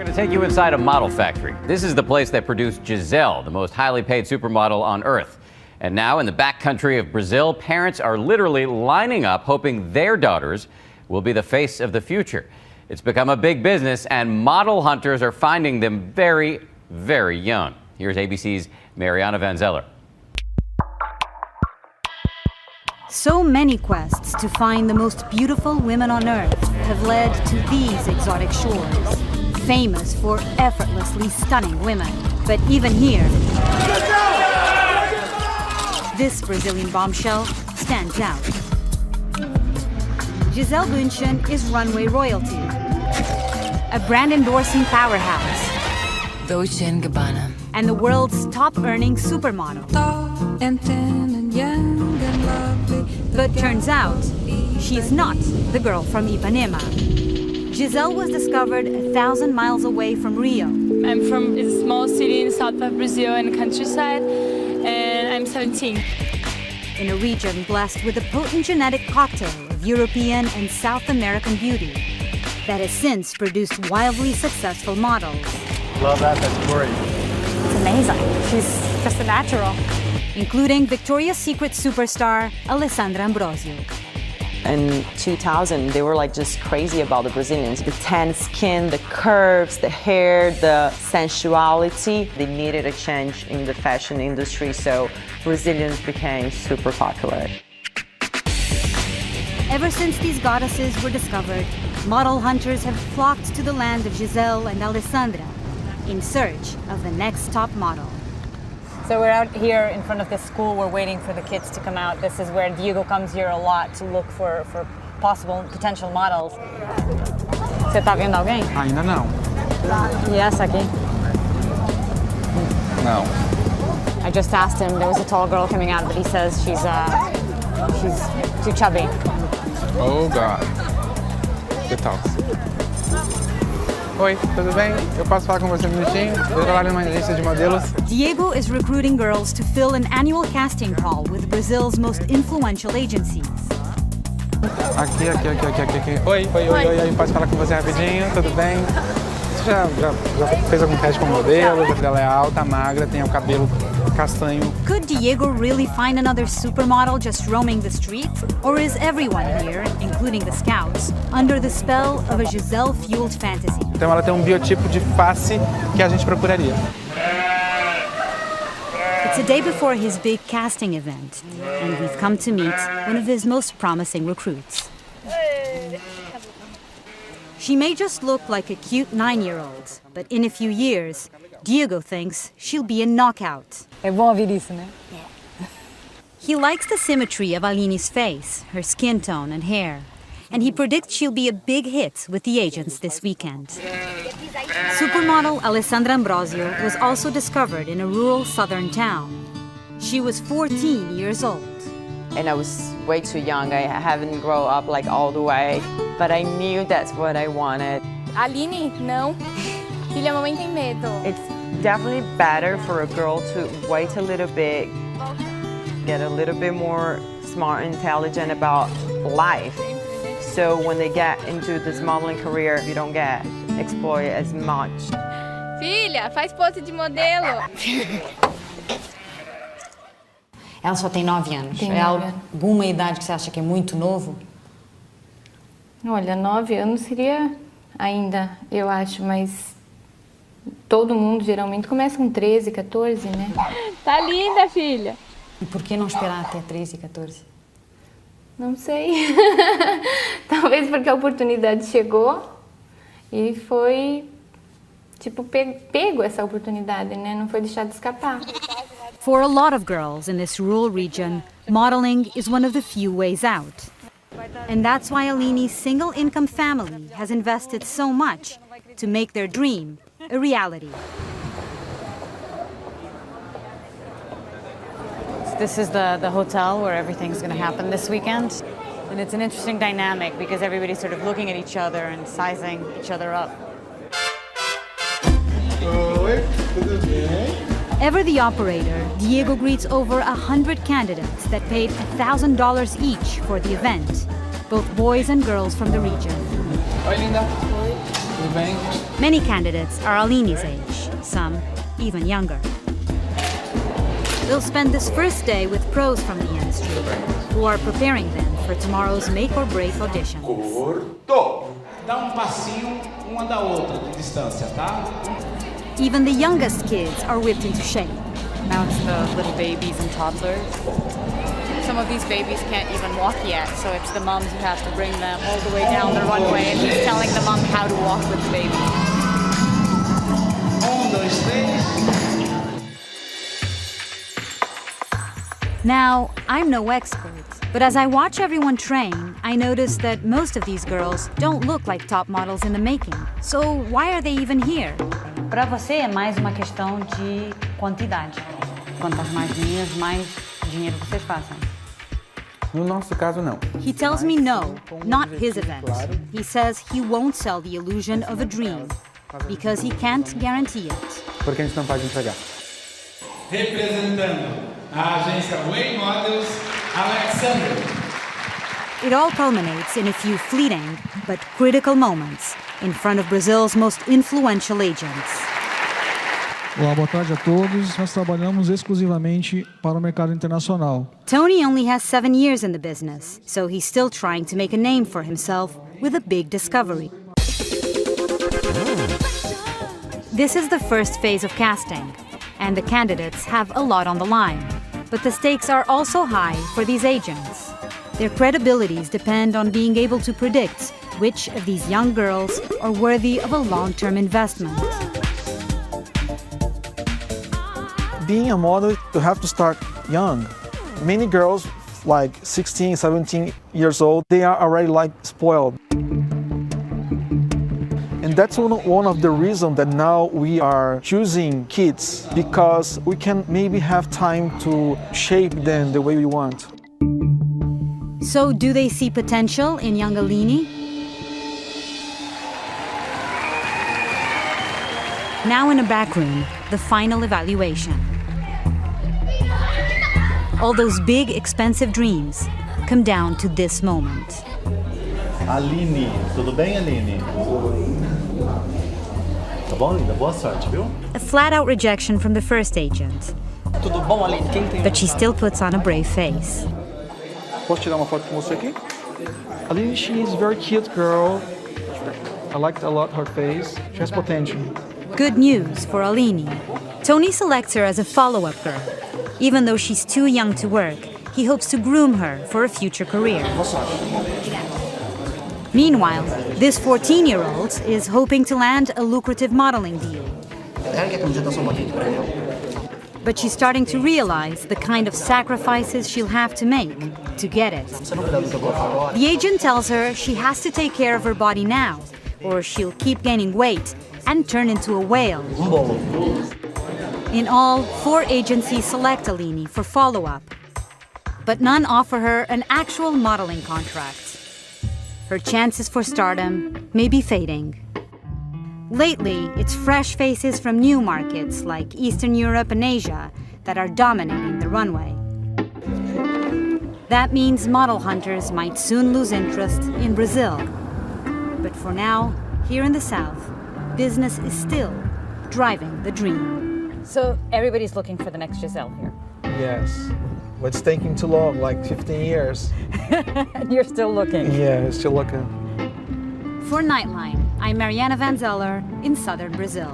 We're going to take you inside a model factory. This is the place that produced Gisele, the most highly paid supermodel on Earth. And now in the backcountry of Brazil, parents are literally lining up hoping their daughters will be the face of the future. It's become a big business, and model hunters are finding them very, very young. Here's ABC's Mariana Van Zeller. So many quests to find the most beautiful women on Earth have led to these exotic shores, famous for effortlessly stunning women. But even here, this Brazilian bombshell stands out. Gisele Bündchen is runway royalty, a brand-endorsing powerhouse, Dolce & Gabbana, and the world's top-earning supermodel. But turns out, she's not the girl from Ipanema. Gisele was discovered 1,000 miles away from Rio. I'm from a small city in the south of Brazil in the countryside, and I'm 17. In a region blessed with a potent genetic cocktail of European and South American beauty that has since produced wildly successful models. Love that, that's great. It's amazing. She's just a natural. Including Victoria's Secret superstar Alessandra Ambrosio. In 2000, they were like just crazy about the Brazilians. The tan skin, the curves, the hair, the sensuality. They needed a change in the fashion industry, so Brazilians became super popular. Ever since these goddesses were discovered, model hunters have flocked to the land of Gisele and Alessandra in search of the next top model. So we're out here in front of the school. We're waiting for the kids to come out. This is where Diego comes here a lot to look for possible potential models. Você tá vendo alguém? Ainda não. E essa aqui? Não. I just asked him. There was a tall girl coming out, but he says she's too chubby. Oh, God. Que tal? Oi, tudo bem? Eu posso falar com você um minutinho? Eu trabalho numa agência de modelos. Diego is recruiting girls to fill an annual casting call with Brazil's most influential agencies. Aqui. Oi, posso falar com você rapidinho? Tudo bem? Você já fez algum teste com modelo? Ela é alta, magra, tem o cabelo castanho. Could Diego really find another supermodel just roaming the streets? Or is everyone here, including the scouts, under the spell of a Gisele-fueled fantasy? Então ela tem um biotipo de face que a gente procuraria. It's a day before his big casting event, and we've come to meet one of his most promising recruits. She may just look like a cute 9-year-old, but in a few years, Diego thinks she'll be a knockout. É bom ouvir isso, né? He likes the symmetry of Aline's face, her skin tone and hair, and he predicts she'll be a big hit with the agents this weekend. Supermodel Alessandra Ambrosio was also discovered in a rural southern town. She was 14 years old. And I was way too young. I haven't grown up like all the way, but I knew that's what I wanted. Aline, não. Filha, a mamãe tem medo. It's definitely better for a girl to wait a little bit, get a little bit more smart and intelligent about life. So when they get into this modeling career, you don't get exploited as much. Filha, faz pose de modelo. Ela só tem 9 anos. Tem é 9 anos. Alguma idade que você acha que é muito novo? Olha, 9 anos seria ainda, eu acho, mas todo mundo geralmente começa com 13, 14, né? Tá linda, filha. E por que não esperar até 13, 14? Não sei. Talvez porque a oportunidade chegou e foi, tipo, pego essa oportunidade, né? Não foi deixado escapar. For a lot of girls in this rural region, modeling is one of the few ways out. And that's why Aline's single-income family has invested so much to make their dream a reality. This is the hotel where everything's going to happen this weekend. And it's an interesting dynamic because everybody's sort of looking at each other and sizing each other up. Oi, tudo bem? Ever the operator, Diego greets over 100 candidates that paid $1,000 each for the event, both boys and girls from the region. Oi, linda. Oi. Tudo tudo bem? Many candidates are Aline's age, some even younger. They'll spend this first day with pros from the industry, who are preparing them for tomorrow's make-or-break auditions. Cortou! Dá passinho uma da outra de distância, tá? Even the youngest kids are whipped into shape. Now it's the little babies and toddlers. Some of these babies can't even walk yet, so it's the moms who have to bring them all the way down the runway, and he's telling the mom how to walk with the baby. 1, 2, 3. Now, I'm no expert, but as I watch everyone train, I notice that most of these girls don't look like top models in the making. So why are they even here? Para você é mais uma questão de quantidade. Quantas mais meninas, mais dinheiro vocês fazem. No nosso caso, não. He tells me no, not his event. He says he won't sell the illusion of a dream, because he can't guarantee it. Porque a gente não pode entregar. Representando a agência Way Models, Alexander. It all culminates in a few fleeting but critical moments in front of Brazil's most influential agents. Olá, boa tarde a todos. Nós trabalhamos exclusivamente para o mercado internacional. Tony only has 7 years in the business, so he's still trying to make a name for himself with a big discovery. This is the first phase of casting, and the candidates have a lot on the line. But the stakes are also high for these agents. Their credibilities depend on being able to predict which of these young girls are worthy of a long-term investment. Being a model, you have to start young. Many girls, like 16, 17 years old, they are already like spoiled. And that's one of the reasons that now we are choosing kids, because we can maybe have time to shape them the way we want. So do they see potential in young Aline? Now in a back room, the final evaluation. All those big, expensive dreams come down to this moment. Aline, tudo bem, Aline? Tá bom, linda? Boa sorte, viu? A flat-out rejection from the first agent. Tudo bom, Aline? Quem tem? But she still puts on a brave face. Posso tirar uma foto com você aqui? Aline, she is a very cute girl. I liked a lot her face. She has potential. Good news for Aline. Tony selects her as a follow-up girl. Even though she's too young to work, he hopes to groom her for a future career. Meanwhile, this 14-year-old is hoping to land a lucrative modeling deal. But she's starting to realize the kind of sacrifices she'll have to make to get it. The agent tells her she has to take care of her body now, or she'll keep gaining weight and turn into a whale. In all, 4 agencies select Aline for follow-up, but none offer her an actual modeling contract. Her chances for stardom may be fading. Lately, it's fresh faces from new markets like Eastern Europe and Asia that are dominating the runway. That means model hunters might soon lose interest in Brazil. But for now, here in the South, business is still driving the dream. So everybody's looking for the next Giselle here. Yes. But it's taking too long, like 15 years. And you're still looking. Yeah, still looking. For Nightline, I'm Mariana Van Zeller in southern Brazil.